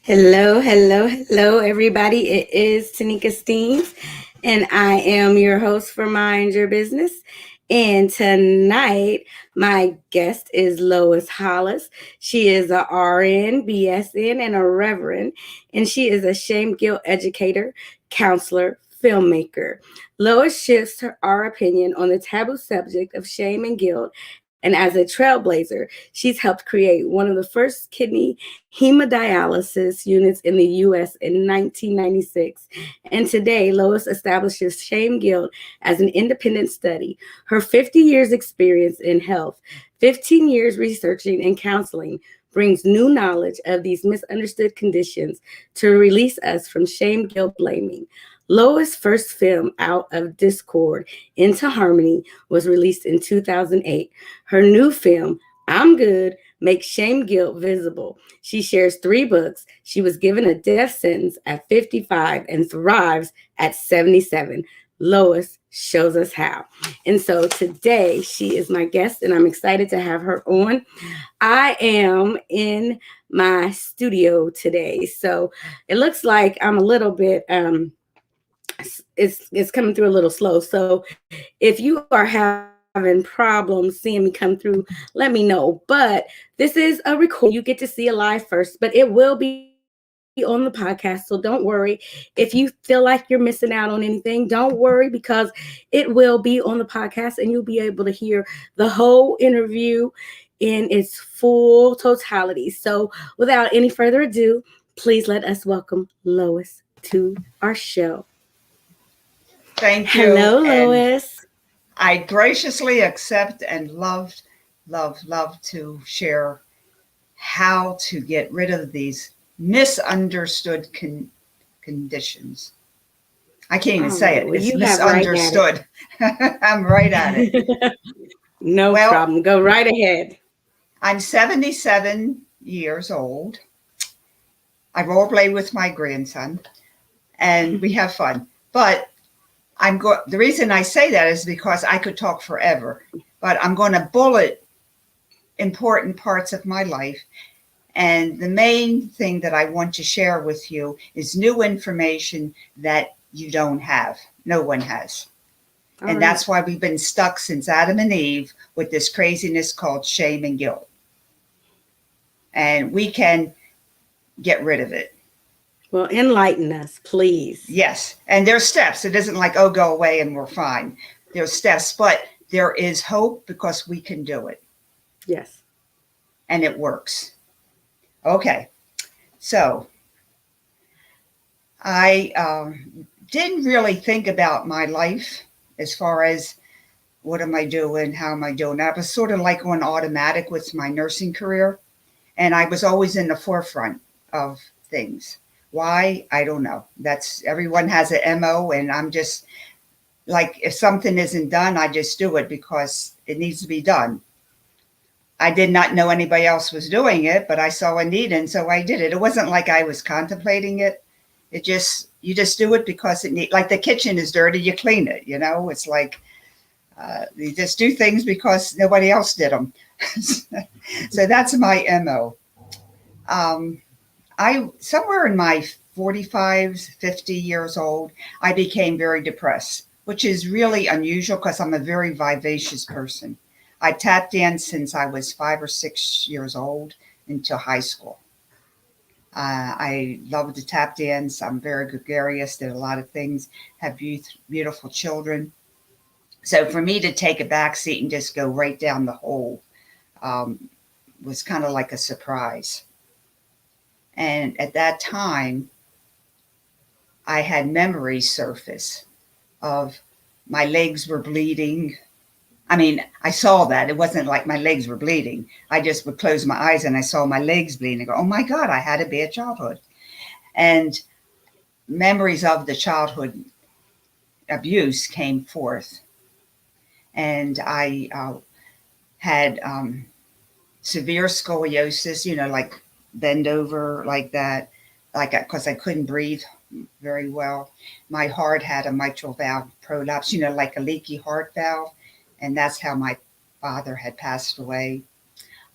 Hello, hello, hello, everybody. It is Tanika Steens, and I am your host for Mind Your Business. And tonight, my guest is Lois Hollis. She is a RN, BSN, and a Reverend, and she is a shame guilt educator, counselor, filmmaker. Lois shifts our opinion on the taboo subject of shame and guilt. And as a trailblazer, she's helped create one of the first kidney hemodialysis units in the U.S. in 1996. And today, Lois establishes shame guilt as an independent study. Her 50 years experience in health, 15 years researching and counseling brings new knowledge of these misunderstood conditions to release us from shame, guilt, blaming. Lois' first film, Out of Discord Into Harmony, was released in 2008. Her new film, I'm Good, makes shame guilt visible. She shares 3 books. She was given a death sentence at 55 and thrives at 77. Lois shows us how. And so today she is my guest, and I'm excited to have her on. I am in my studio today, so it looks like I'm a little bit it's coming through a little slow. So if you are having problems seeing me come through, let me know. But this is a record. You get to see it live first, but it will be on the podcast. So don't worry. If you feel like you're missing out on anything, don't worry, because it will be on the podcast and you'll be able to hear the whole interview in its full totality. So without any further ado, please let us welcome Lois to our show. Thank you. Hello, And Lois. I graciously accept and love to share how to get rid of these misunderstood conditions. I can't even say it. Oh, It's you have right at it. misunderstood. I'm right at it. No Well, problem. Go right ahead. I'm 77 years old. I role play with my grandson and we have fun. But the reason I say that is because I could talk forever, but I'm going to bullet important parts of my life. And the main thing that I want to share with you is new information that you don't have. No one has. All And right. that's why we've been stuck since Adam and Eve with this craziness called shame and guilt. And we can get rid of it. Well, enlighten us, please. Yes. And there's steps. It isn't like, oh, go away and we're fine. There's steps, but there is hope because we can do it. Yes. And it works. Okay. So I didn't really think about my life as far as what am I doing? How am I doing? I was sort of like on automatic with my nursing career. And I was always in the forefront of things. Why? I don't know. That's everyone has an MO, and I'm just like, if something isn't done, I just do it because it needs to be done. I did not know anybody else was doing it, but I saw a need, and so I did it. It wasn't like I was contemplating it. You just do it because it need. Like the kitchen is dirty, you clean it. You know, it's like you just do things because nobody else did them. So that's my MO. I somewhere in my 45, 50 years old, I became very depressed, which is really unusual because I'm a very vivacious person. I tap danced since I was 5 or 6 years old into high school. I love to tap dance. I'm very gregarious, did a lot of things, have beautiful children. So for me to take a back seat and just go right down the hole was kind of like a surprise. And at that time, I had memories surface of my legs were bleeding. I mean, I saw that. It wasn't like my legs were bleeding. I just would close my eyes and I saw my legs bleeding. I go, oh my God, I had a bad childhood. And memories of the childhood abuse came forth. And I had severe scoliosis, like bend over like that, like because I couldn't breathe very well. My heart had a mitral valve prolapse, like a leaky heart valve. And that's how my father had passed away.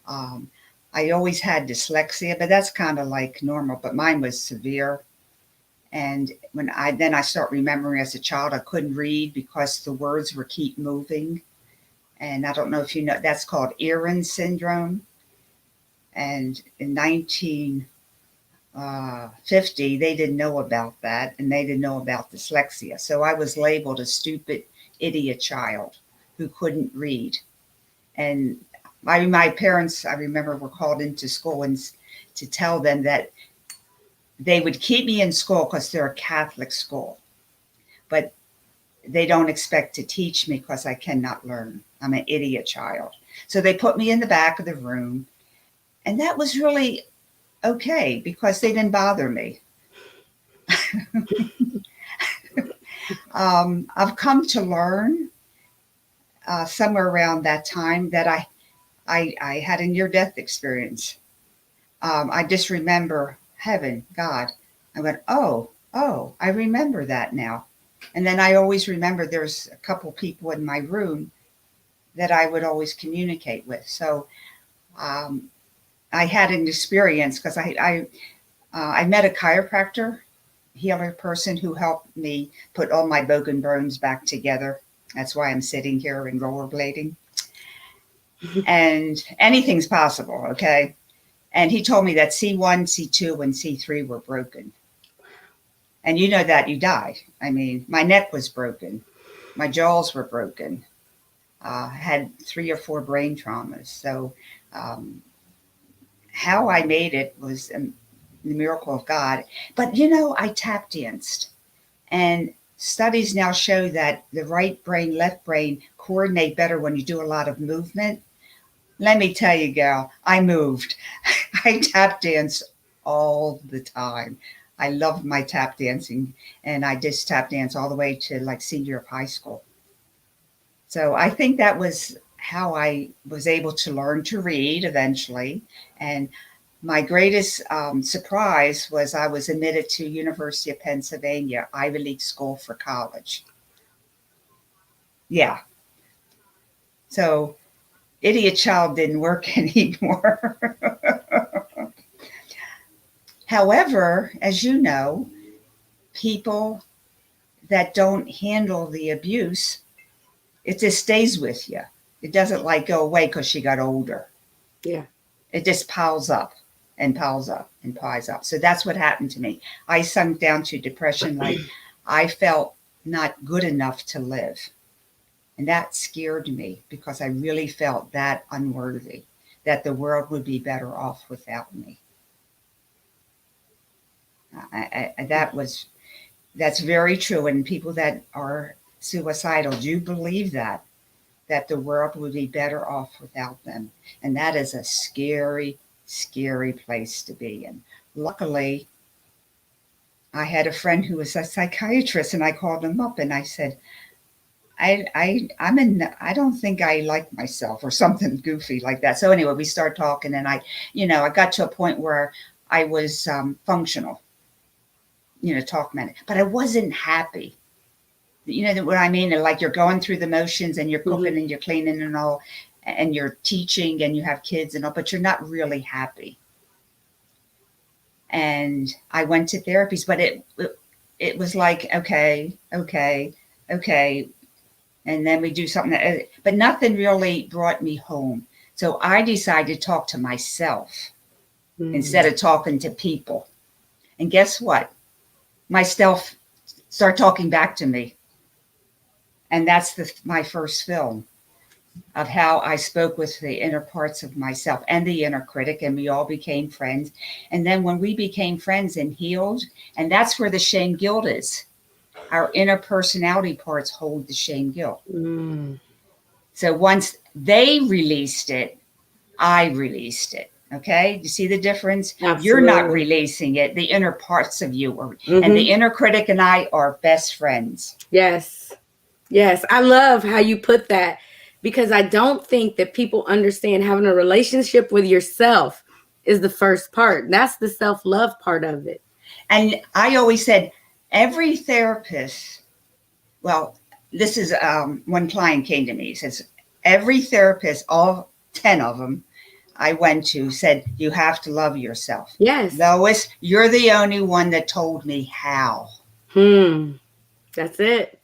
Um, I always had dyslexia, but that's kind of like normal, but mine was severe. And when I start remembering as a child, I couldn't read because the words were keep moving. And I don't know if you know, that's called Erin syndrome. And in 1950, they didn't know about that, and they didn't know about dyslexia. So I was labeled a stupid idiot child who couldn't read. And my parents, I remember, were called into school and to tell them that they would keep me in school because they're a Catholic school, but they don't expect to teach me because I cannot learn. I'm an idiot child. So they put me in the back of the room, and that was really okay because they didn't bother me. I've come to learn somewhere around that time that I had a near death experience. I just remember heaven, God. I went, oh, I remember that now. And then I always remember there's a couple people in my room that I would always communicate with. So um, I had an experience because I met a chiropractor, healer person who helped me put all my broken bones back together. That's why I'm sitting here and rollerblading. And anything's possible, okay? And he told me that C1, C2, and C3 were broken. And you know that you die. I mean, my neck was broken. My jaws were broken. Had 3 or 4 brain traumas. So um, how I made it was the miracle of God. But I tap danced. And studies now show that the right brain, left brain coordinate better when you do a lot of movement. Let me tell you, gal, I moved. I tap dance all the time. I love my tap dancing, and I just tap dance all the way to like senior of high school. So I think that was how I was able to learn to read eventually. And my greatest surprise was I was admitted to University of Pennsylvania Ivy League school for college. Yeah. So idiot child didn't work anymore. However, as you know, people that don't handle the abuse, it just stays with you. It doesn't like go away because she got older. Yeah. It just piles up and piles up and piles up. So that's what happened to me. I sunk down to depression. Like I felt not good enough to live. And that scared me because I really felt that unworthy, that the world would be better off without me. That's very true. And people that are suicidal do believe that the world would be better off without them. And that is a scary, scary place to be in. Luckily, I had a friend who was a psychiatrist, and I called him up and I said, I don't think I like myself or something goofy like that. So anyway, we started talking, and I got to a point where I was functional, talk minute, but I wasn't happy. You know what I mean? Like you're going through the motions and you're cooking and you're cleaning and all, and you're teaching and you have kids and all, but you're not really happy. And I went to therapies, but it was like, okay. And then we do something but nothing really brought me home. So I decided to talk to myself instead of talking to people. And guess what? Myself started talking back to me. And that's my first film. of how I spoke with the inner parts of myself and the inner critic, and we all became friends. And then when we became friends and healed, and that's where the shame guilt is. Our inner personality parts hold the shame guilt. Mm, So once they released it, I released it. Okay. You see the difference? You're not absolutely. releasing it. The inner parts of you are, and the Hmm. inner critic and I are best friends. Yes. Yes. I love how you put that because I don't think that people understand having a relationship with yourself is the first part. That's the self love part of it. And I always said, every therapist, well, this is one client came to me, he says, every therapist, all 10 of them I went to said, you have to love yourself. Yes. Lois, you're the only one that told me how. Hmm. That's it.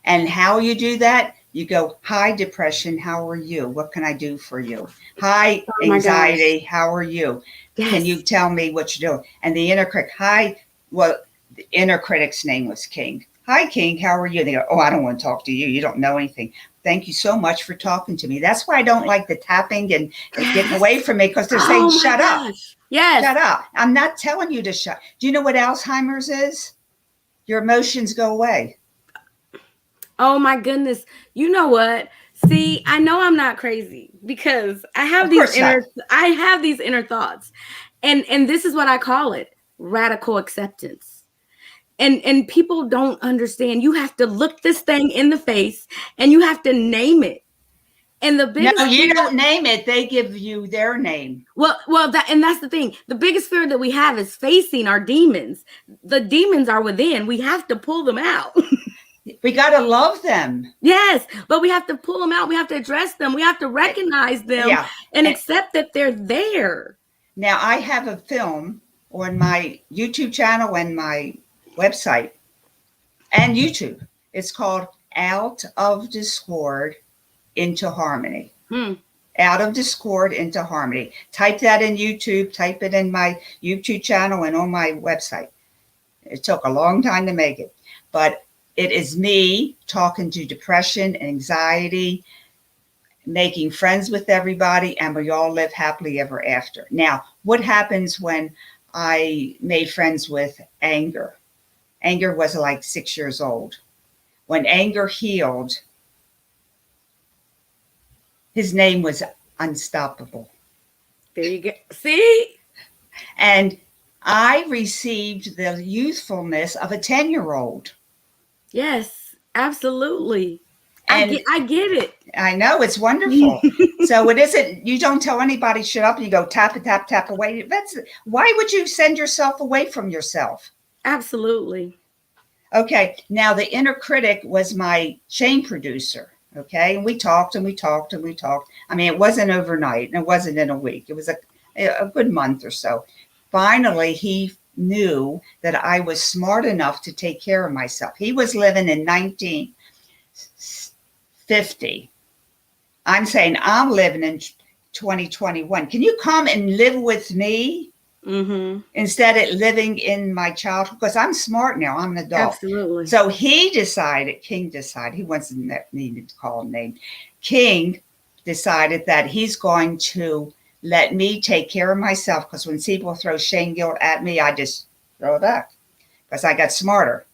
And how you do that, you go, hi, depression, how are you? What can I do for you? Hi, Oh my gosh. anxiety, how are you? Can you Yes. tell me what you're doing? And the inner critic, hi, well, the inner critic's name was King. Hi, King, how are you? They go, oh, I don't want to talk to you. You don't know anything. Thank you so much for talking to me. That's why I don't like the tapping and getting Yes. away from me because they're saying, Oh my shut up, gosh. Yes. shut up. I'm not telling you to shut. Do you know what Alzheimer's is? Your emotions go away. Oh my goodness. You know what? See, I know I'm not crazy because Of course not. I have these inner thoughts. And this is what I call it, radical acceptance. And people don't understand. You have to look this thing in the face and you have to name it. And the No, biggest you fear don't name it. They give you their name. that's the thing. The biggest fear that we have is facing our demons. The demons are within. We have to pull them out. We got to love them. Yes, but we have to pull them out. We have to address them. We have to recognize them Yeah. and And accept that they're there. now I have a film on my YouTube channel and my website and YouTube. It's called Out of Discord into Harmony. Hmm. Out of Discord into Harmony. Type that in YouTube, type it in my YouTube channel and on my website. It took a long time to make it, but it is me talking to depression, anxiety, making friends with everybody, and we all live happily ever after. Now, what happens when I made friends with anger? Anger was like 6 years old. When anger healed, his name was Unstoppable. There you go. See? And I received the youthfulness of a 10-year-old. Yes, absolutely. And I get I know it's wonderful. it. So it isn't, you don't tell anybody shut up, you go tap it, tap, tap away. That's why would you send yourself away from yourself? Absolutely. Okay, now the inner critic was my shame producer. Okay, and we talked and we talked and we talked. I mean, it wasn't overnight and it wasn't in a week, it was a good month or so. Finally, he knew that I was smart enough to take care of myself. He was living in 1950. I'm saying I'm living in 2021. Can you come and live with me Mm-hmm. instead of living in my childhood? Because I'm smart now. I'm an adult. Absolutely. So he decided, King decided, he wasn't needed to call him name. King decided that he's going to let me take care of myself because when people throw shame guilt at me, I just throw it back because I got smarter.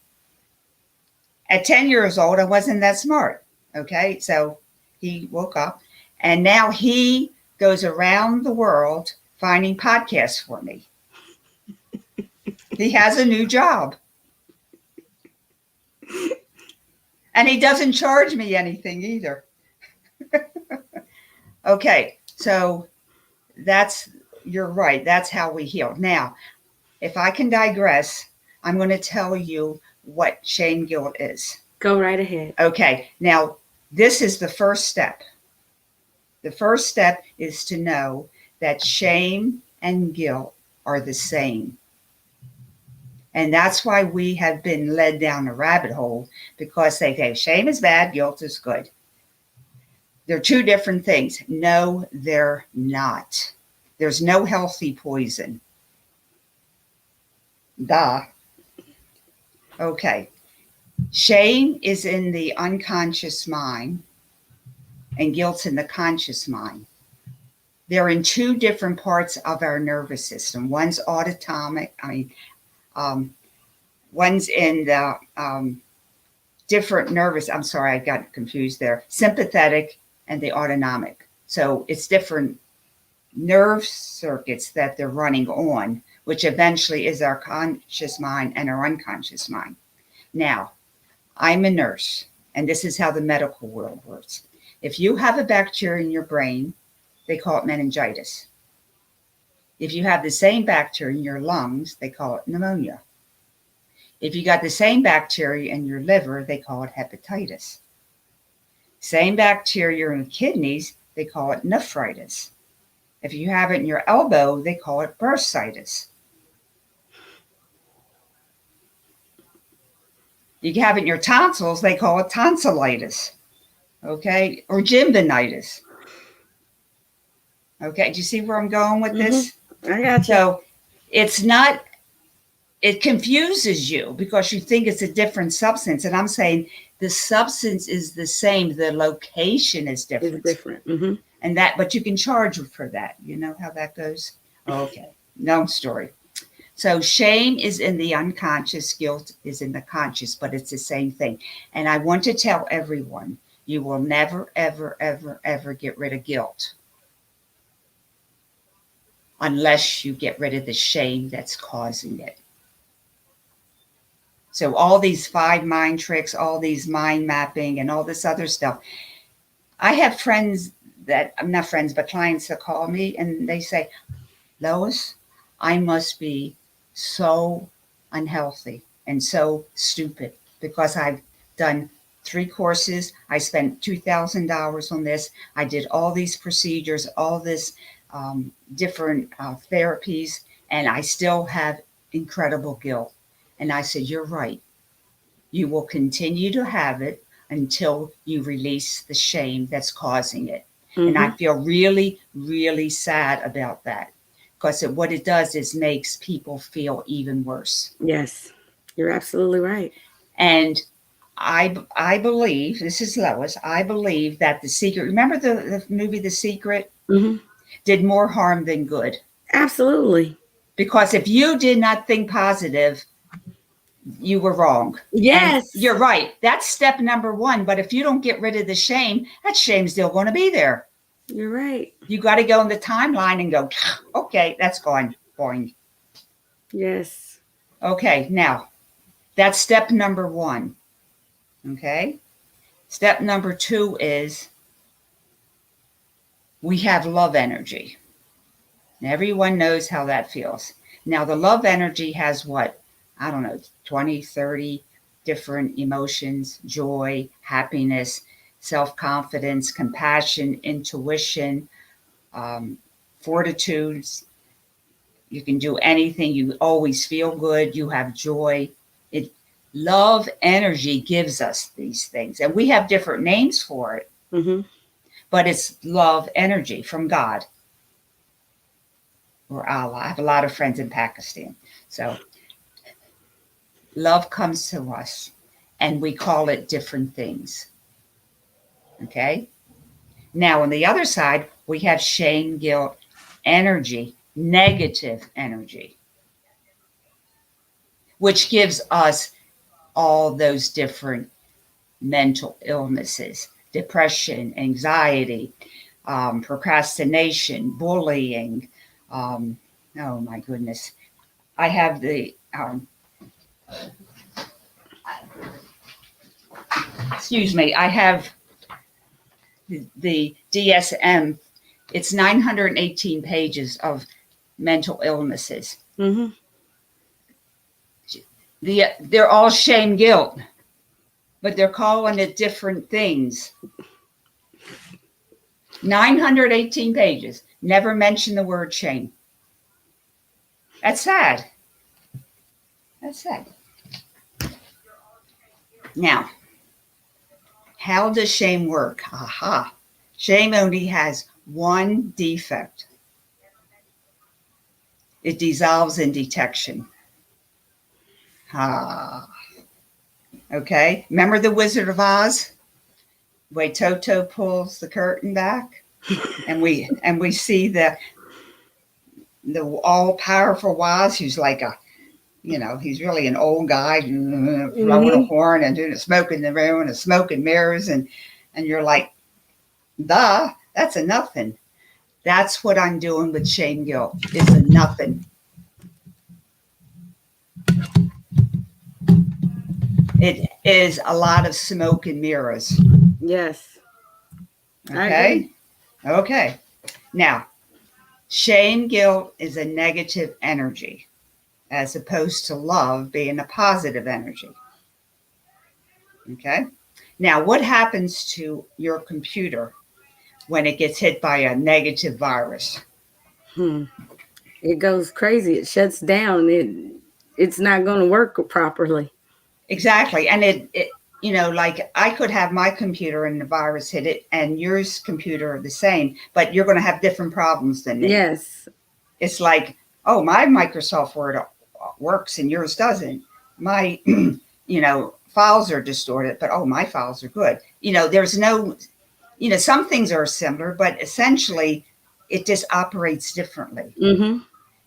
At 10 years old, I wasn't that smart. Okay. So he woke up and now he goes around the world finding podcasts for me. He has a new job and he doesn't charge me anything either. Okay. So that's, you're right. That's how we heal. Now, if I can digress, I'm going to tell you what shame guilt is. Go right ahead. Okay. Now, this is the first step. The first step is to know that shame and guilt are the same. And that's why we have been led down a rabbit hole because they say shame is bad, guilt is good. They're two different things. No, they're not. There's no healthy poison. Duh. Okay. Shame is in the unconscious mind. and guilt's in the conscious mind. They're in two different parts of our nervous system. One's autonomic, um, one's in the different nervous, I'm sorry, I got confused there, sympathetic and the autonomic. So it's different nerve circuits that they're running on, which eventually is our conscious mind and our unconscious mind. Now, I'm a nurse, and this is how the medical world works. If you have a bacteria in your brain, they call it meningitis. If you have the same bacteria in your lungs, they call it pneumonia. If you got the same bacteria in your liver, they call it hepatitis. Same bacteria in the kidneys, they call it nephritis. If you have it in your elbow, they call it bursitis. You have it in your tonsils, they call it tonsillitis, okay, or gymnonitis. Okay, do you see where I'm going with this? I got you. So it's not, it confuses you because you think it's a different substance. And I'm saying the substance is the same, the location is different. It's different. And that, but you can charge for that. You know how that goes? Okay, known story. So shame is in the unconscious, guilt is in the conscious, but it's the same thing. And I want to tell everyone, you will never, ever, ever, ever get rid of guilt unless you get rid of the shame that's causing it. So all these 5 mind tricks, all these mind mapping and all this other stuff. I have friends that, I'm not friends, but clients that call me and they say, Lois, I must be so unhealthy and so stupid because I've done 3 courses. I spent $2,000 on this. I did all these procedures, all this different therapies, and I still have incredible guilt. And I said, you're right. You will continue to have it until you release the shame that's causing it. And I feel really, really sad about that because what it does is makes people feel even worse. Yes, you're absolutely right. And I believe, this is Lois, I believe that The Secret, remember the movie The Secret? Did more harm than good. Absolutely. Because if you did not think positive, you were wrong. Yes. And you're right. That's step number 1. But if you don't get rid of the shame, that shame's still going to be there. You're right. You got to go in the timeline and go, okay, that's gone. Boing. Yes. Okay, now, that's step number 1. Okay? Step number 2 is we have love energy. Everyone knows how that feels. Now, the love energy has what? I don't know, 20, 30 different emotions: joy, happiness, self-confidence, compassion, intuition, fortitude. You can do anything. You always feel good. You have joy. Love energy gives us these things. And we have different names for it. But it's love energy from God or Allah. I have a lot of friends in Pakistan. So love comes to us and we call it different things. Okay? Now, on the other side, we have shame, guilt, energy, negative energy, which gives us all those different mental illnesses: depression, anxiety, procrastination, bullying. Oh my goodness. I have I have the DSM. It's 918 pages of mental illnesses. They're all shame, guilt, but they're calling it different things. 918 pages. Never mention the word shame. That's sad. That's sad. Now, how does shame work? Aha. Shame only has one defect. It dissolves in detection. Okay. Remember the Wizard of Oz? Way Toto pulls the curtain back, and we see the all powerful Waz, who's like a, he's really an old guy blowing a Mm-hmm. horn and doing a smoke in the room and a smoke and mirrors, and you're like, that's a nothing. That's what I'm doing with shame guilt. It's a nothing. It is a lot of smoke and mirrors. Yes, I agree. Okay? Okay. Now, shame guilt is a negative energy as opposed to love being a positive energy. Okay? Now, what happens to your computer when it gets hit by a negative virus? Hmm. It goes crazy. It shuts down. It's not going to work properly. Exactly. And like I could have my computer and the virus hit it, and yours computer are the same, but you're going to have different problems than me. Yes. It's like, oh, my Microsoft Word works and yours doesn't. My, files are distorted, but oh, my files are good. There's no, some things are similar, but essentially it just operates differently. Mm-hmm.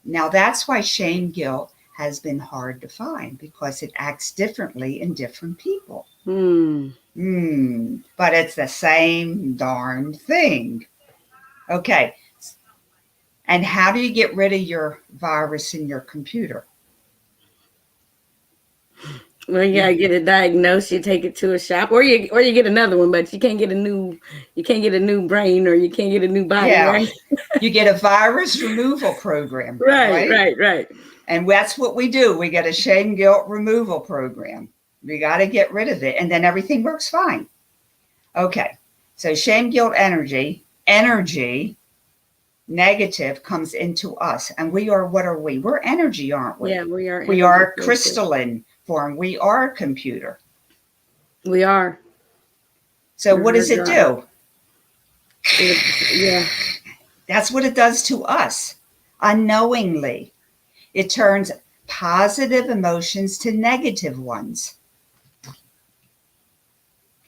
Now, that's why shame guilt has been hard to find, because it acts differently in different people. Hmm. But it's the same darn thing. Okay. And how do you get rid of your virus in your computer? Well, you You, gotta get it diagnosed. You take it to a shop, or you get another one, but you can't get a new brain, or you can't get a new body, yeah, right? you get a virus removal program, Right, right? right, right. And that's what we do. We get a shame guilt removal program. We got to get rid of it, and then everything works fine. Okay. So shame guilt energy negative comes into us, and we are, what are we? We're energy, aren't we? Yeah, we are We energy are creatures. crystalline form. We are a computer. We are. So We what are does it God. do? Yeah. That's what it does to us unknowingly. It turns positive emotions to negative ones.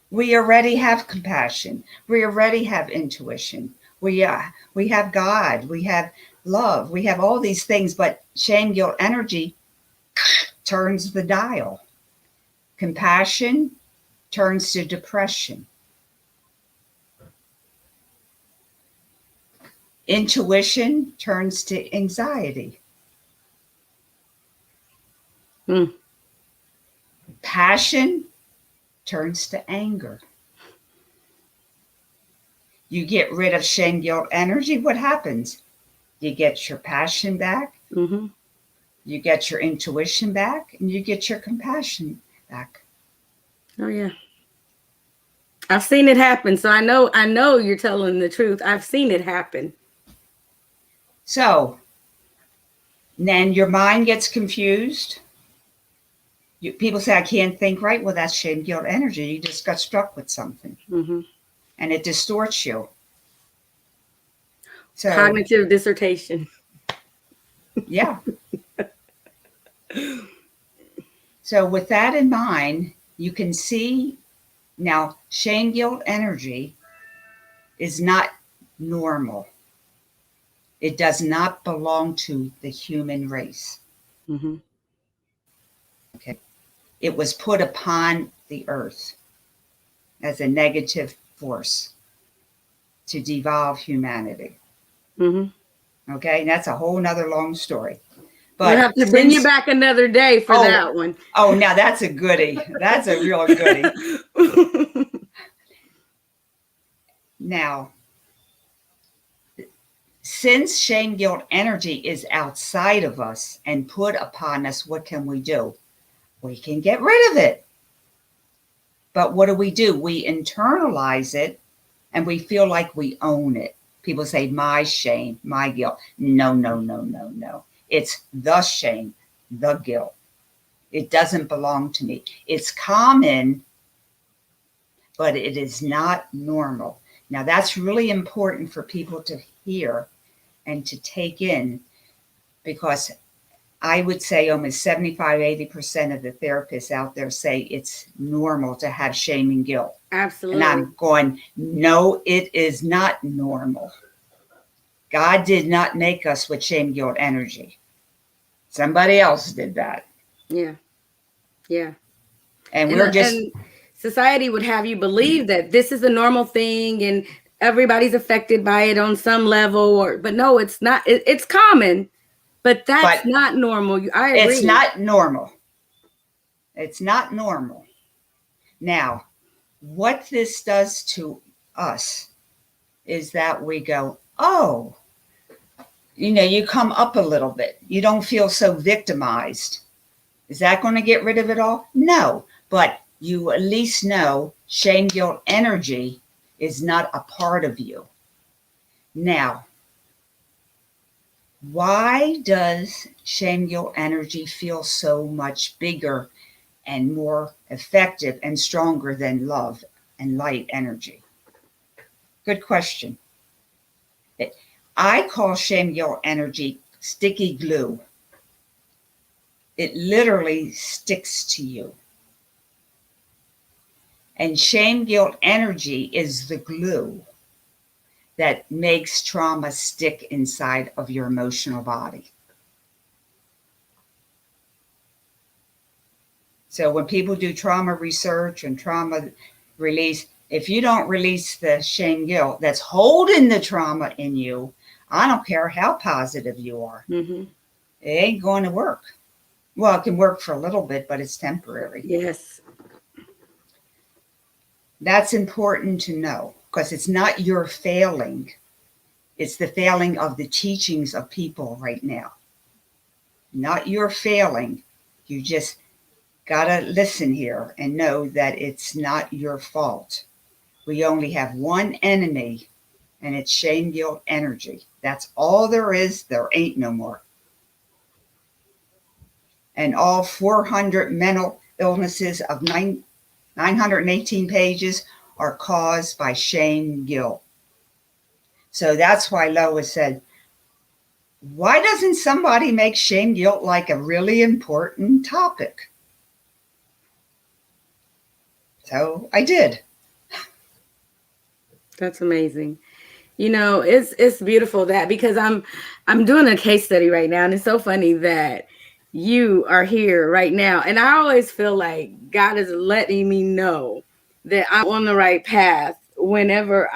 We already have compassion. We already have intuition. We have God. We have love. We have all these things, but shame guilt energy turns the dial. Compassion turns to depression. Intuition turns to anxiety. Hmm. Passion turns to anger. You get rid of shame guilt energy, what happens? You get your passion back, Mm-hmm. you get your intuition back, and you get your compassion back. Oh yeah. I've seen it happen, so I know you're telling the truth. I've seen it happen. So then your mind gets confused. People say, I can't think right. Well, that's shame guilt energy. You just got struck with something, Mm-hmm. and it distorts you. So, Cognitive dissertation. yeah. So, with that in mind, you can see now shame guilt energy is not normal. It does not belong to the human race. Mm-hmm. Okay. It was put upon the earth as a negative force to devolve humanity. Mm-hmm. Okay. And that's a whole nother long story. We'll But have to bring you since, back another day for oh, that one. now that's a goodie. That's a real goodie. Now, since shame guilt energy is outside of us and put upon us, what can we do? We can get rid of it. But what do? We internalize it, and we feel like we own it. People say, my shame, my guilt. No, no, no, no, no. It's the shame, the guilt. It doesn't belong to me. It's common, but it is not normal. Now, that's really important for people to hear and to take in, because I would say almost 75, 80% of the therapists out there say it's normal to have shame and guilt. And Absolutely. I'm going, no, it is not normal. God did not make us with shame, guilt, energy. Somebody else did that. Yeah. Yeah. And And we're just, and society would have you believe that this is a normal thing and everybody's affected by it on some level, or but no, it's not. It's common, but that's but not normal. I it's agree. not normal. It's not normal. Now, what this does to us is that we go, oh, you come up a little bit. You don't feel so victimized. Is that going to get rid of it all? No. But you at least know shame, guilt, energy is not a part of you. Now, why does shame, guilt, energy feel so much bigger and more effective and stronger than love and light energy? Good question. I call shame, guilt, energy sticky glue. It literally sticks to you. And shame, guilt, energy is the glue that makes trauma stick inside of your emotional body. So when people do trauma research and trauma release, if you don't release the shame, guilt that's holding the trauma in you, I don't care how positive you are. Mm-hmm. It ain't going to work. Well, it can work for a little bit, but it's temporary. Yes. That's important to know because it's not your failing. It's the failing of the teachings of people right now. Not your failing. You just got to listen here and know that it's not your fault. We only have one enemy, and it's shame, guilt, energy. That's all there is. There ain't no more. And all 400 mental illnesses of 918 pages are caused by shame, guilt. So that's why Lois said, why doesn't somebody make shame, guilt like a really important topic? So I did. That's amazing. It's beautiful that because I'm doing a case study right now, and it's so funny that you are here right now. And I always feel like God is letting me know that I'm on the right path whenever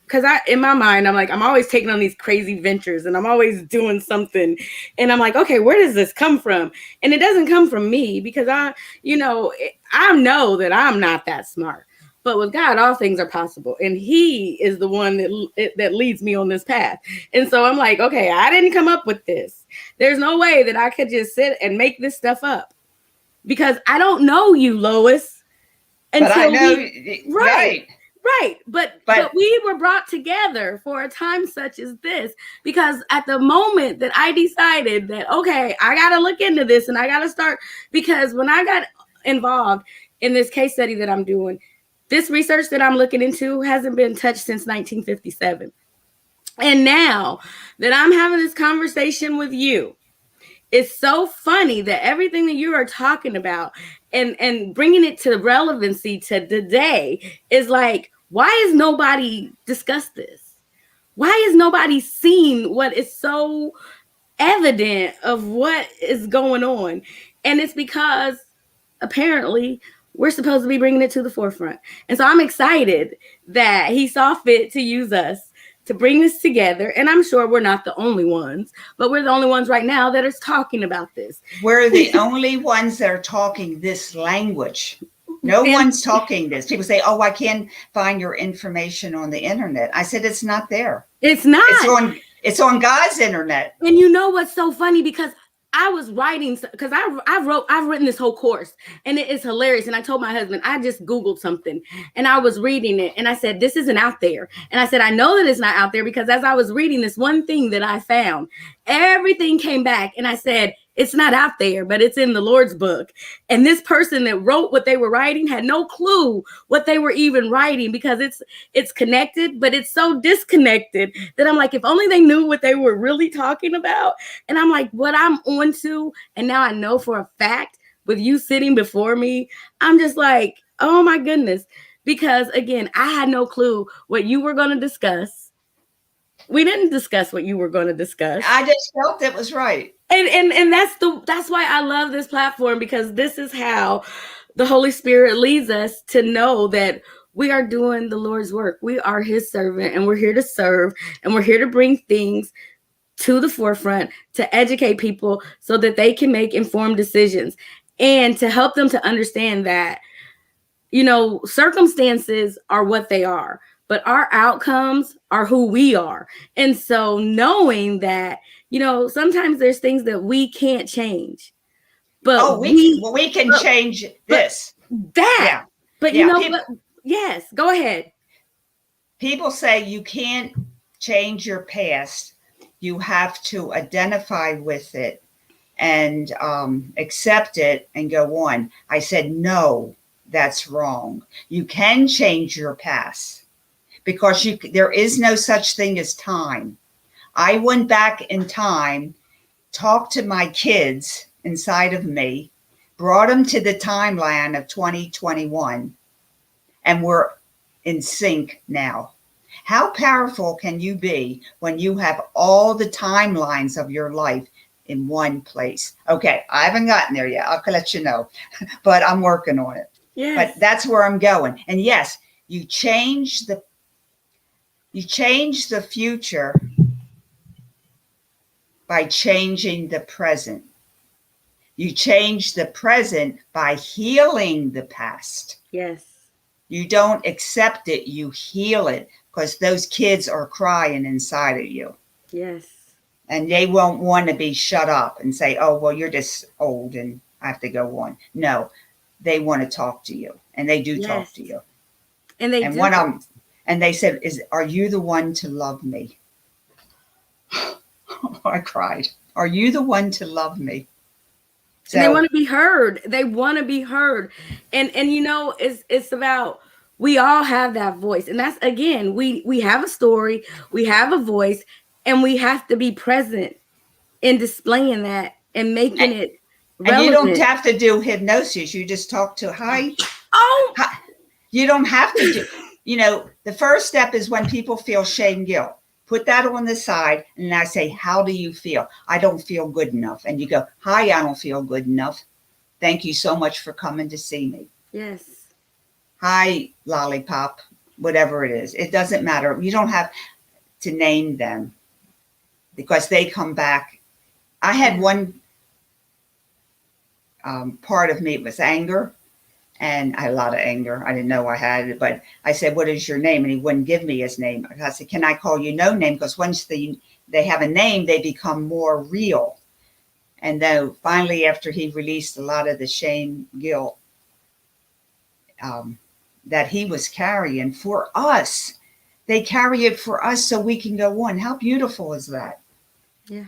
because in my mind, I'm like, I'm always taking on these crazy ventures and I'm always doing something. And I'm like, okay, where does this come from? And it doesn't come from me because I know that I'm not that smart. But with God, all things are possible. And he is the one that leads me on this path. And so I'm like, okay, I didn't come up with this. There's no way that I could just sit and make this stuff up because I don't know you, Lois. But I know, right. Right. But we were brought together for a time such as this because at the moment that I decided that, okay, I got to look into this and I got to start, because when I got involved in this case study that I'm doing, this research that I'm looking into hasn't been touched since 1957. And now that I'm having this conversation with you, it's so funny that everything that you are talking about and bringing it to relevancy to today is like, why has nobody discussed this? Why has nobody seen what is so evident of what is going on? And it's because apparently we're supposed to be bringing it to the forefront. And so I'm excited that he saw fit to use us to bring this together. And I'm sure we're not the only ones, but we're the only ones right now that are talking about this. We're the only ones that are talking this language. No one's talking this. People say, oh, I can't find your information on the internet. I said, it's not there. It's not. It's on God's internet. And you know what's so funny? Because I was writing, because I've written this whole course and it is hilarious. And I told my husband, I just Googled something and I was reading it and I said, this isn't out there. And I said, I know that it's not out there because as I was reading this one thing that I found, Everything came back, and I said, it's not out there, but it's in the Lord's book. And this person that wrote what they were writing had no clue what they were even writing, because it's connected, but it's so disconnected that I'm like, if only they knew what they were really talking about. And I'm like, what I'm on to, and now I know for a fact with you sitting before me, I'm just like, oh my goodness. Because again, I had no clue what you were going to discuss. We didn't discuss what you were going to discuss. I just felt it was right. And that's why I love this platform, because this is how the Holy Spirit leads us to know that we are doing the Lord's work. We are his servant, and we're here to serve, and we're here to bring things to the forefront to educate people so that they can make informed decisions, and to help them to understand that, circumstances are what they are, but our outcomes are who we are. And so knowing that, sometimes there's things that we can't change, but we can change this. That, Yeah. but Yeah. yes, go ahead. People say you can't change your past. You have to identify with it and accept it and go on. I said, no, that's wrong. You can change your past, because there is no such thing as time. I went back in time, talked to my kids inside of me, brought them to the timeline of 2021, and we're in sync now. How powerful can you be when you have all the timelines of your life in one place? Okay, I haven't gotten there yet. I'll let you know, but I'm working on it. Yes. But that's where I'm going. And yes, you change the future by changing the present. You change the present by healing the past. Yes. You don't accept it, you heal it, because those kids are crying inside of you. Yes. And they won't want to be shut up and say, oh, well, you're just old and I have to go on. No, they want to talk to you, and they do talk to you. And they and do. One of them, and they said, are you the one to love me? I cried. Are you the one to love me? So, and they want to be heard. They want to be heard. And it's about, we all have that voice. And that's, again, we have a story, we have a voice, and we have to be present in displaying that and making it relevant. And you don't have to do hypnosis. You just talk to, hi. Oh. Hi. You don't have to do, the first step is when people feel shame, guilt. Put that on the side, and I say, how do you feel? I don't feel good enough. And you go, hi, I don't feel good enough. Thank you so much for coming to see me. Yes. Hi, lollipop, whatever it is. It doesn't matter. You don't have to name them, because they come back. I had one part of me was anger. And I had a lot of anger. I didn't know I had it, but I said, what is your name? And he wouldn't give me his name. I said, can I call you no name? Because once they have a name, they become more real. And then finally, after he released a lot of the shame, guilt that he was carrying for us, they carry it for us so we can go on. How beautiful is that? Yeah.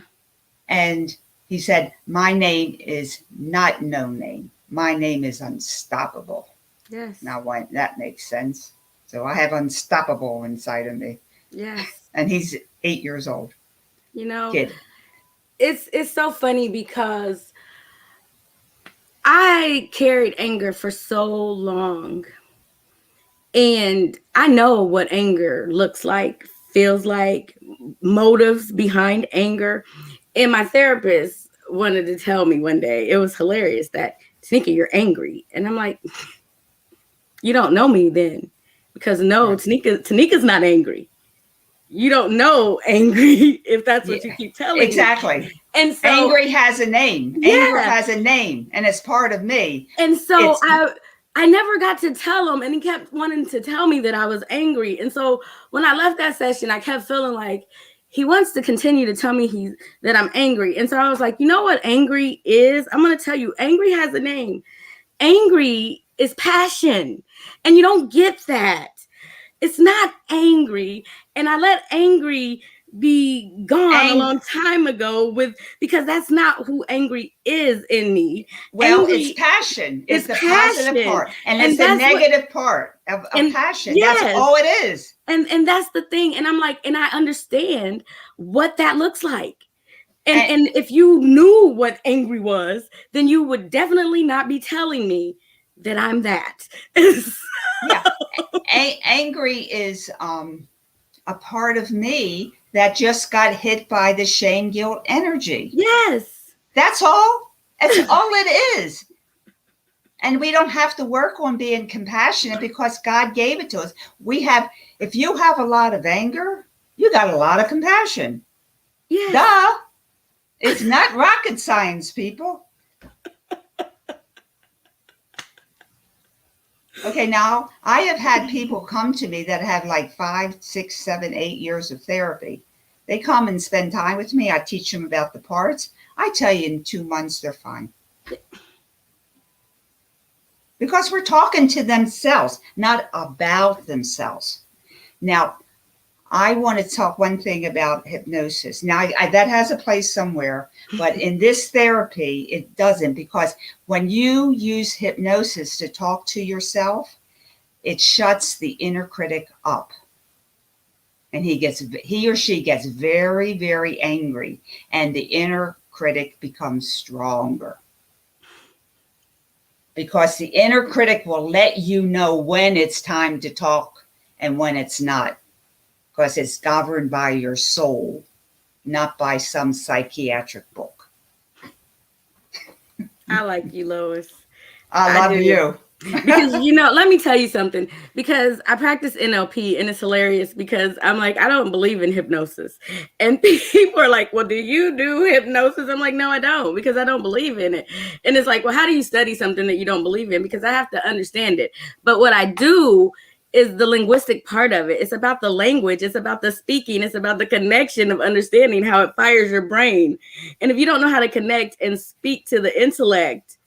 And he said, my name is not no name. My name is unstoppable. Yes. Now, why that makes sense. So I have unstoppable inside of me. Yes. And he's 8 years old. Kid. It's so funny, because I carried anger for so long. And I know what anger looks like, feels like, motives behind anger. And my therapist wanted to tell me one day, it was hilarious, that, Tanika, you're angry. And I'm like, you don't know me then. Because no, Tanika's not angry. You don't know angry if that's what you keep telling me. Exactly. And so angry has a name. Yeah. Anger has a name, and it's part of me. And so I never got to tell him, and he kept wanting to tell me that I was angry. And so when I left that session, I kept feeling like he wants to continue to tell me that I'm angry. And so I was like, you know what angry is? I'm going to tell you, angry has a name. Angry is passion. And you don't get that. It's not angry. And I let angry be gone a Ang- long time ago because that's not who angry is in me. well, it's Angry passion. It's is the positive passion. part, and it's And the that's what negative part of and passion. That's yes. all it is. And that's the thing. And I'm like, and I understand what that looks like. And And if you knew what angry was, then you would definitely not be telling me that I'm that. yeah, angry is a part of me that just got hit by the shame guilt energy. Yes. That's all. That's all it is. And we don't have to work on being compassionate because God gave it to us. We have, if you have a lot of anger, you got a lot of compassion. Yes. Duh. It's not rocket science, people. Okay, now I have had people come to me that have like 5, 6, 7, 8 years of therapy. They come and spend time with me. I teach them about the parts. I tell you, in 2 months, they're fine. Because we're talking to themselves, not about themselves. Now, I want to talk one thing about hypnosis. Now, that has a place somewhere, but in this therapy, it doesn't, because when you use hypnosis to talk to yourself, it shuts the inner critic up. And he or she gets very, very angry, and the inner critic becomes stronger. Because the inner critic will let you know when it's time to talk and when it's not, because it's governed by your soul, not by some psychiatric book. I like you, Lois. I I love do. you. Because, let me tell you something. Because I practice NLP, and it's hilarious because I'm like, I don't believe in hypnosis. And people are like, well, do you do hypnosis? I'm like, no, I don't, because I don't believe in it. And it's like, well, how do you study something that you don't believe in? Because I have to understand it. But what I do is the linguistic part of it. It's about the language. It's about the speaking. It's about the connection of understanding how it fires your brain. And if you don't know how to connect and speak to the intellect,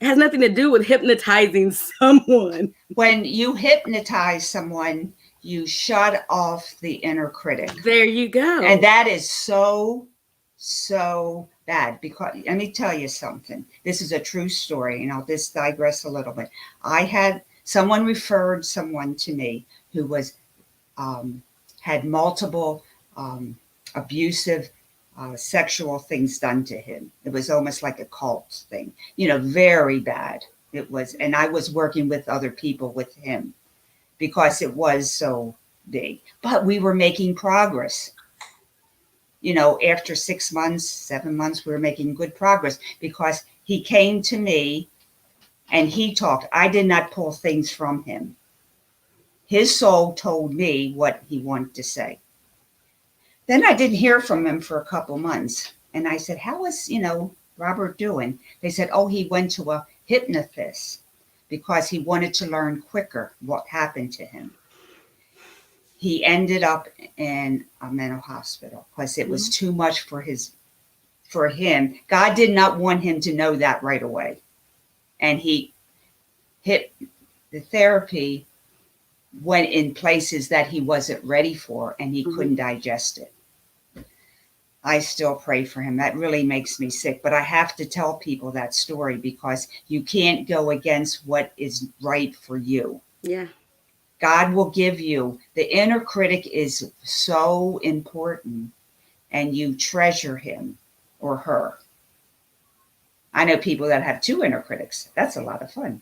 it has nothing to do with hypnotizing someone. When you hypnotize someone, you shut off the inner critic. There you go. And that is so, so bad. Because let me tell you something. This is a true story, and I'll just digress a little bit. I had someone referred someone to me who was had multiple abusive sexual things done to him. It was almost like a cult thing, very bad. It was, and I was working with other people with him because it was so big. But we were making progress. After 6 months, 7 months, we were making good progress because he came to me and he talked. I did not pull things from him. His soul told me what he wanted to say. Then I didn't hear from him for a couple months. And I said, how is, Robert doing? They said, oh, he went to a hypnotist because he wanted to learn quicker what happened to him. He ended up in a mental hospital because it was too much for him. God did not want him to know that right away. And he hit the therapy went in places that he wasn't ready for, and he couldn't digest it. I still pray for him. That really makes me sick, but I have to tell people that story because you can't go against what is right for you. Yeah. God will give you, the inner critic is so important, and you treasure him or her. I know people that have 2 inner critics. That's a lot of fun.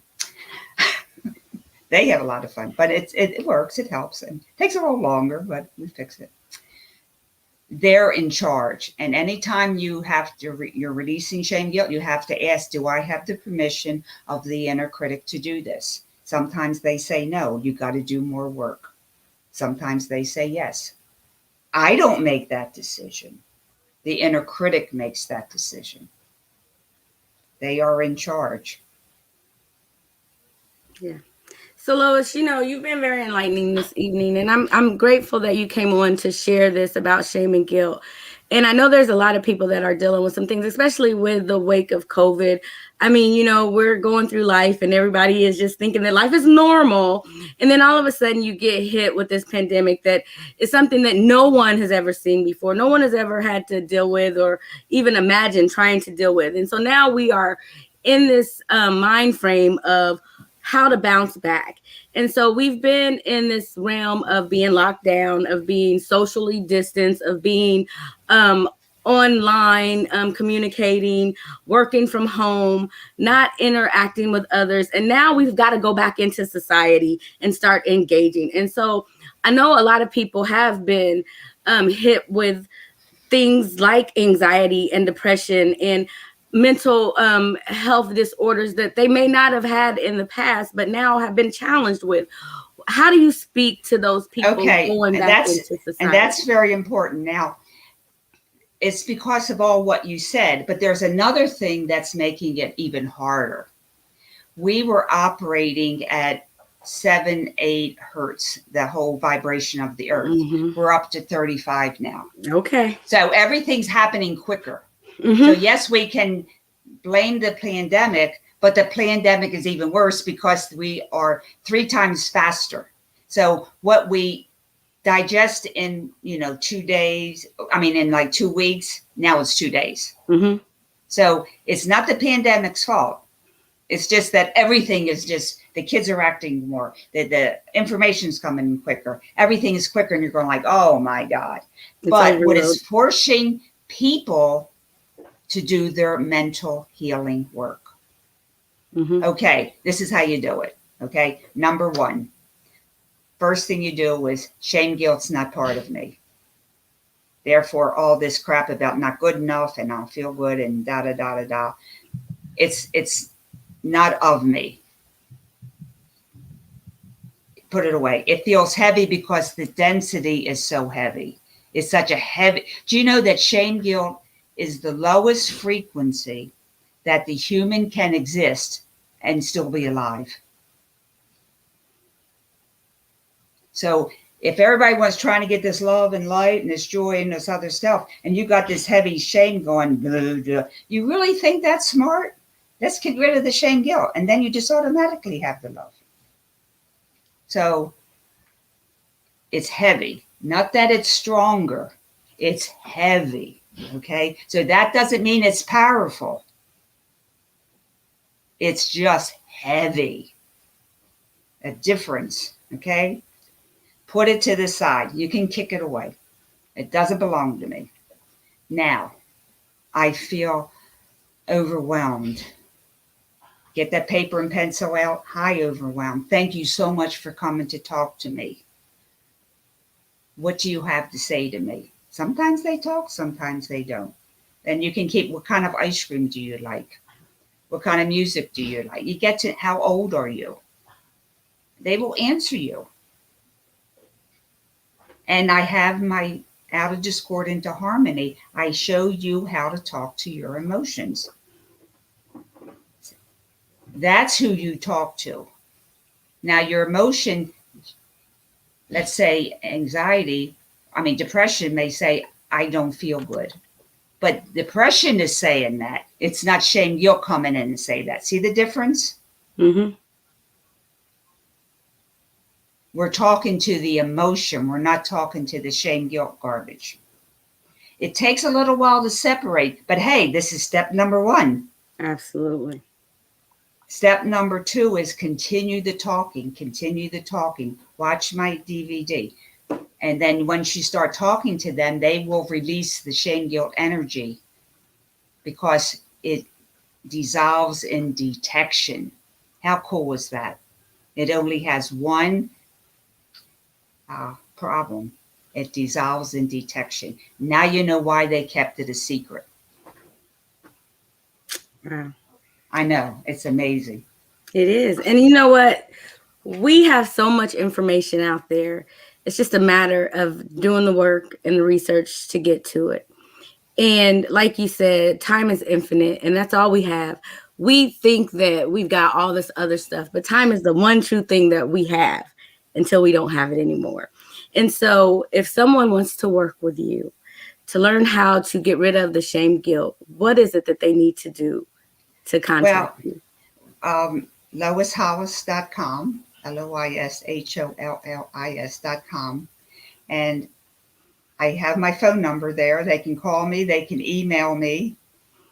They have a lot of fun, but it works. It helps, and it takes a little longer, but we fix it. They're in charge, and anytime you have to, you're releasing shame guilt, you have to ask, do I have the permission of the inner critic to do this? Sometimes they say no, you got to do more work. Sometimes they say yes. I don't make that decision. The inner critic makes that decision. They are in charge. Yeah. So Lois, you've been very enlightening this evening, and I'm grateful that you came on to share this about shame and guilt. And I know there's a lot of people that are dealing with some things, especially with the wake of COVID. I mean, we're going through life and everybody is just thinking that life is normal. And then all of a sudden you get hit with this pandemic that is something that no one has ever seen before. No one has ever had to deal with or even imagine trying to deal with. And so now we are in this mind frame of how to bounce back. And so we've been in this realm of being locked down, of being socially distanced, of being um, online, communicating, working from home, not interacting with others. And now we've got to go back into society and start engaging. And so I know a lot of people have been hit with things like anxiety and depression and mental health disorders that they may not have had in the past, but now have been challenged with. How do you speak to those people Okay, going back into and society? that's very important. Now, it's because of all what you said, but there's another thing that's making it even harder. We were operating at 7-8 hertz, the whole vibration of the earth. Mm-hmm. We're up to 35 now. Okay. So everything's happening quicker. Mm-hmm. So yes, we can blame the pandemic, but the pandemic is even worse because we are 3 times faster. So what we digest in 2 days, in like 2 weeks, now it's 2 days. Mm-hmm. So it's not the pandemic's fault. It's just that everything is just, the kids are acting more, the information's coming quicker, everything is quicker, and you're going like, oh my God. But what is forcing people to do their mental healing work? Mm-hmm. Okay, this is how you do it. Okay, number one, first thing you do is shame, guilt's not part of me. Therefore, all this crap about not good enough and I don't feel good and da da da da da. It's not of me. Put it away. It feels heavy because the density is so heavy. It's such a heavy. Do you know that shame, guilt is the lowest frequency that the human can exist and still be alive? So if everybody was trying to get this love and light and this joy and this other stuff, and you got this heavy shame going, blah, blah, you really think that's smart? Let's get rid of the shame, guilt, and then you just automatically have the love. So it's heavy. Not that it's stronger. It's heavy. Okay? So that doesn't mean it's powerful. It's just heavy. A difference. Okay? Put it to the side. You can kick it away. It doesn't belong to me. Now, I feel overwhelmed. Get that paper and pencil out. Hi, overwhelmed. Thank you so much for coming to talk to me. What do you have to say to me? Sometimes they talk, sometimes they don't. Then you can keep, what kind of ice cream do you like? What kind of music do you like? You get to, how old are you? They will answer you. And I have my out of discord into harmony. I show you how to talk to your emotions. That's who you talk to. Now, your emotion, let's say depression may say, I don't feel good. But depression is saying that. It's not shame, guilt coming in and say that. See the difference? Mm-hmm. We're talking to the emotion. We're not talking to the shame, guilt garbage. It takes a little while to separate, but hey, this is step number 1. Absolutely. Step number 2 is continue the talking. Watch my DVD. And then once you start talking to them, they will release the shame, guilt energy because it dissolves in detection. How cool is that? It only has one problem. It dissolves in detection. Now you know why they kept it a secret. Wow. I know. It's amazing. It is. And you know what? We have so much information out there. It's just a matter of doing the work and the research to get to it. And like you said, time is infinite, and that's all we have. We think that we've got all this other stuff, but time is the one true thing that we have until we don't have it anymore. And so if someone wants to work with you, to learn how to get rid of the shame guilt, what is it that they need to do to contact Well, you? LoisHollis.com, LoisHollis.com. And I have my phone number there. They can call me, they can email me.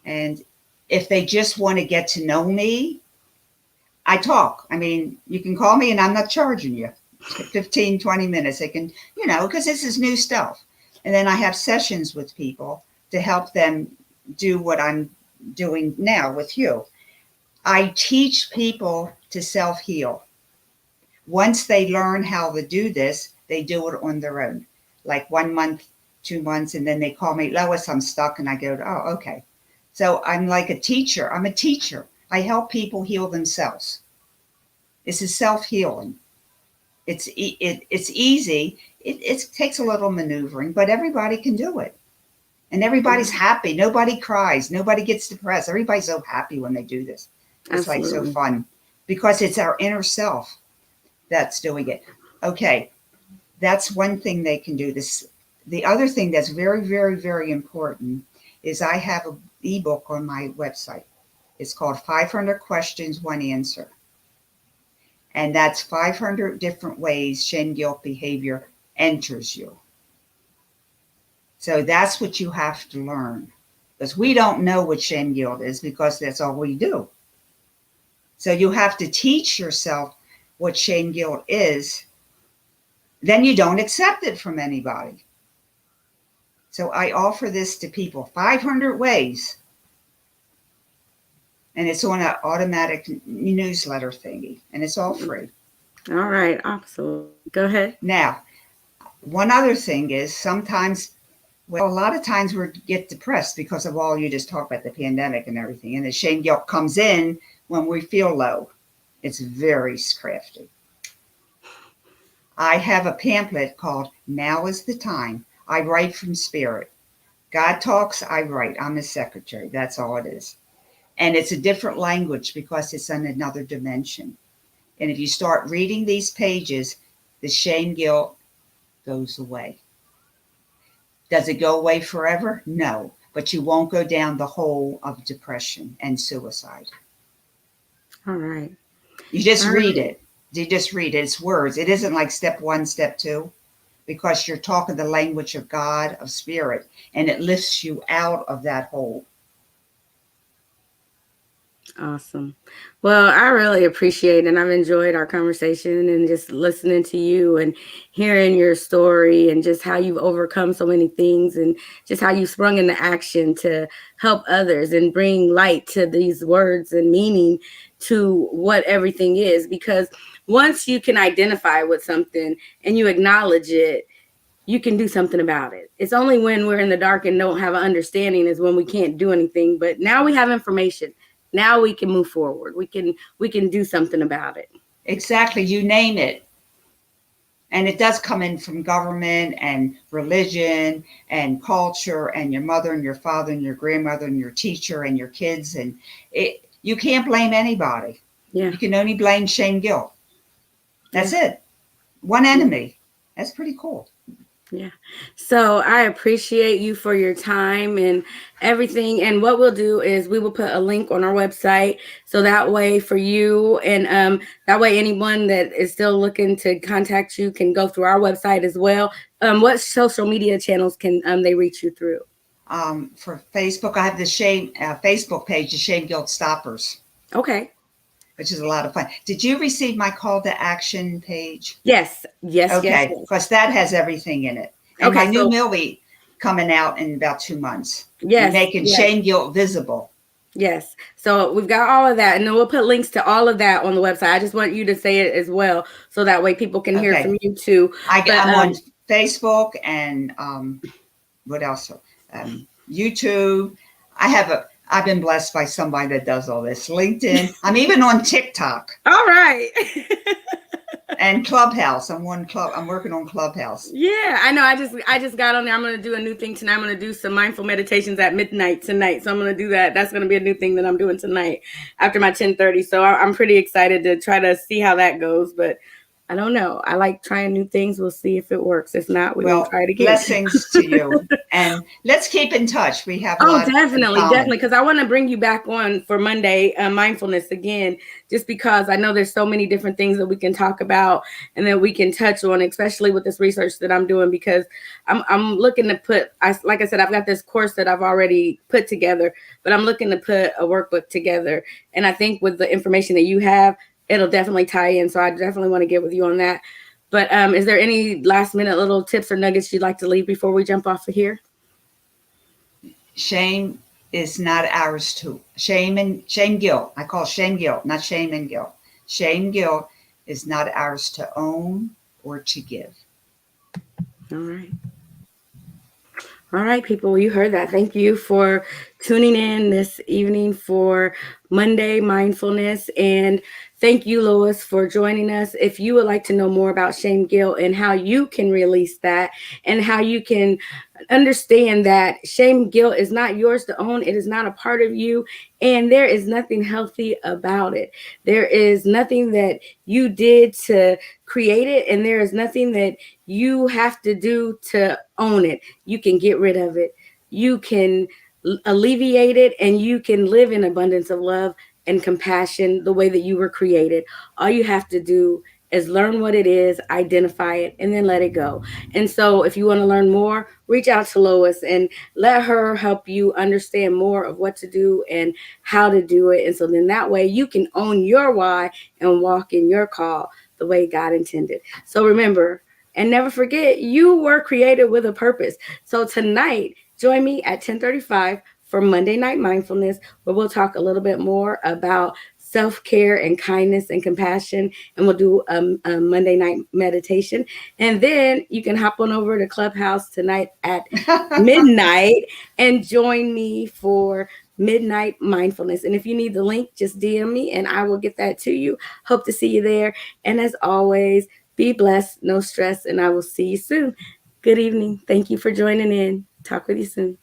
And if they just want to get to know me, I talk. I mean, you can call me and I'm not charging you 15, 20 minutes. They can, because this is new stuff. And then I have sessions with people to help them do what I'm doing now with you. I teach people to self heal. Once they learn how to do this, they do it on their own. Like 1 month, 2 months, and then they call me, Lois, I'm stuck. And I go, oh, okay. So I'm like a teacher. I'm a teacher. I help people heal themselves. This is self healing. It's easy. It takes a little maneuvering, but everybody can do it. And everybody's happy. Nobody cries. Nobody gets depressed. Everybody's so happy when they do this. It's like so Absolutely. fun because it's our inner self that's doing it. Okay, that's one thing they can do. This. The other thing that's very, very, very important is I have an ebook on my website. It's called 500 Questions, One Answer. And that's 500 different ways shame guilt behavior enters you. So that's what you have to learn. Because we don't know what shame guilt is because that's all we do. So you have to teach yourself what shame guilt is. Then you don't accept it from anybody. So I offer this to people 500 ways. And it's on an automatic newsletter thingy. And it's all free. All right. Absolutely. Go ahead. Now, one other thing is sometimes, well, a lot of times we get depressed because of all you just talked about, the pandemic and everything. And the shame guilt comes in when we feel low. It's very crafty. I have a pamphlet called Now is the Time. I write from spirit. God talks, I write. I'm his secretary. That's all it is. And it's a different language because it's in another dimension. And if you start reading these pages, the shame guilt goes away. Does it go away forever? No. But you won't go down the hole of depression and suicide. All right. You just All read right. it. You just read it. It's words. It isn't like step 1, step 2, because you're talking the language of God, of spirit, and it lifts you out of that hole. Awesome. Well, I really appreciate and I've enjoyed our conversation and just listening to you and hearing your story and just how you've overcome so many things and just how you sprung into action to help others and bring light to these words and meaning to what everything is. Because once you can identify with something and you acknowledge it, you can do something about it. It's only when we're in the dark and don't have an understanding is when we can't do anything. But now we have information. Now we can move forward. We can do something about it. Exactly. You name it. And it does come in from government and religion and culture and your mother and your father and your grandmother and your teacher and your kids. And you can't blame anybody. Yeah. You can only blame shame guilt. That's Yeah. it. One enemy. That's pretty cool. Yeah. So I appreciate you for your time and everything. And what we'll do is we will put a link on our website. So that way for you and that way anyone that is still looking to contact you can go through our website as well. What social media channels can they reach you through? For Facebook, I have the shame Facebook page, the Shame Guilt Stoppers, Okay. which is a lot of fun. Did you receive my call to action page? Yes. Yes. Yes. Okay, Yes. because that has everything in it. And my Okay. new So movie coming out in about 2 months. yes. Making Yes. shame guilt visible. Yes. So we've got all of that, and then we'll put links to all of that on the website. I just want you to say it as well, so that way people can hear Okay, from you too. But I'm on Facebook and what else? YouTube. I've been blessed by somebody that does all this. LinkedIn. I'm even on TikTok all right. and Clubhouse. I'm working on Clubhouse. Yeah, I know. I just got on there. I'm gonna do a new thing tonight. I'm gonna do some mindful meditations at midnight tonight. So I'm gonna do that. That's gonna be a new thing that I'm doing tonight after my 10:30. So I'm pretty excited to try to see how that goes. But I don't know. I like trying new things. We'll see if it works. If not, we won't Well, try it again. blessings to you. And let's keep in touch. We have a Oh, lot in definitely, common. definitely. Because I want to bring you back on for Monday mindfulness again, just because I know there's so many different things that we can talk about and that we can touch on, especially with this research that I'm doing. Because I'm looking to put, like I said, I've got this course that I've already put together, but I'm looking to put a workbook together. And I think with the information that you have, it'll definitely tie in. So I definitely want to get with you on that. But is there any last minute little tips or nuggets you'd like to leave before we jump off of here? Shame is not ours to shame guilt. I call shame guilt, not shame and guilt. Shame guilt is not ours to own or to give. All right. All right, people, you heard that. Thank you for tuning in this evening for Monday Mindfulness. And thank you, Lois, for joining us. If you would like to know more about shame, guilt, and how you can release that, and how you can understand that shame, guilt is not yours to own, it is not a part of you, and there is nothing healthy about it. There is nothing that you did to create it, and there is nothing that you have to do to own it. You can get rid of it. You can alleviate it, and you can live in abundance of love and compassion the way that you were created. All you have to do is learn what it is, identify it, and then let it go. And so, if you want to learn more, reach out to Lois and let her help you understand more of what to do and how to do it. And so, then that way you can own your why and walk in your call the way God intended. So, remember, and never forget, you were created with a purpose. So tonight, join me at 10:35 for Monday Night Mindfulness, where we'll talk a little bit more about self-care and kindness and compassion, and we'll do a Monday night meditation. And then you can hop on over to Clubhouse tonight at midnight and join me for midnight mindfulness. And if you need the link, just DM me and I will get that to you. Hope to see you there. And as always, be blessed, no stress, and I will see you soon. Good evening. Thank you for joining in. Talk with you soon.